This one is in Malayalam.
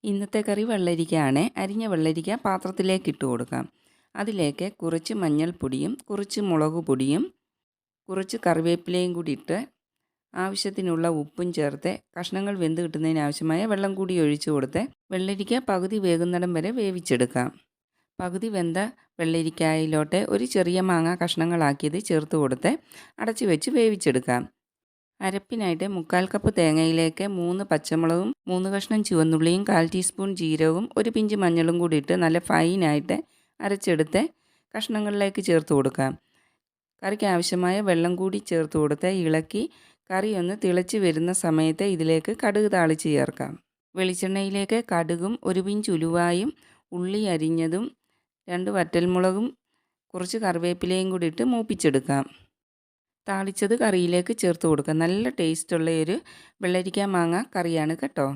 ഇന്നത്തെ കറി വെള്ളരിക്കയാണ്. അരിഞ്ഞ വെള്ളരിക്ക പാത്രത്തിലേക്ക് ഇട്ട് കൊടുക്കാം. അതിലേക്ക് കുറച്ച് മഞ്ഞൾപ്പൊടിയും കുറച്ച് മുളക് പൊടിയും കുറച്ച് കറിവേപ്പിലയും കൂടി ഇട്ട് ആവശ്യത്തിനുള്ള ഉപ്പും ചേർത്ത് കഷ്ണങ്ങൾ വെന്ത് കിട്ടുന്നതിന് ആവശ്യമായ വെള്ളം കൂടി ഒഴിച്ചു കൊടുത്ത് വെള്ളരിക്ക പകുതി വേകുന്നിടം വരെ വേവിച്ചെടുക്കാം. പകുതി വെന്ത വെള്ളരിക്കായിലോട്ട് ഒരു ചെറിയ മാങ്ങ കഷ്ണങ്ങളാക്കിയത് ചേർത്ത് കൊടുത്ത് അടച്ചു വെച്ച് വേവിച്ചെടുക്കാം. അരപ്പിനായിട്ട് 1/4 കപ്പ് തേങ്ങയിലേക്ക് 3 പച്ചമുളകും 3 കഷ്ണം ചുവന്നുള്ളിയും 1/4 ടീസ്പൂൺ ജീരകവും ഒരു പിഞ്ച് മഞ്ഞളും കൂടി ഇട്ട് നല്ല ഫൈനായിട്ട് അരച്ചെടുത്ത് കഷ്ണങ്ങളിലേക്ക് ചേർത്ത് കൊടുക്കാം. കറിക്ക് ആവശ്യമായ വെള്ളം കൂടി ചേർത്ത് കൊടുത്ത് ഇളക്കി കറി ഒന്ന് തിളച്ച് വരുന്ന സമയത്ത് ഇതിലേക്ക് കടുക് താളിച്ച് ചേർക്കാം. വെളിച്ചെണ്ണയിലേക്ക് കടുകും ഒരു പിഞ്ച് ഉലുവായും ഉള്ളി അരിഞ്ഞതും 2 വറ്റൽമുളകും കുറച്ച് കറിവേപ്പിലയും കൂടി ഇട്ട് മൂപ്പിച്ചെടുക്കാം. താളിച്ചത് കറിയിലേക്ക് ചേർത്ത് കൊടുക്കാം. നല്ല ടേസ്റ്റുള്ള ഒരു വെള്ളരിക്ക മാങ്ങ കറിയാണ് കേട്ടോ.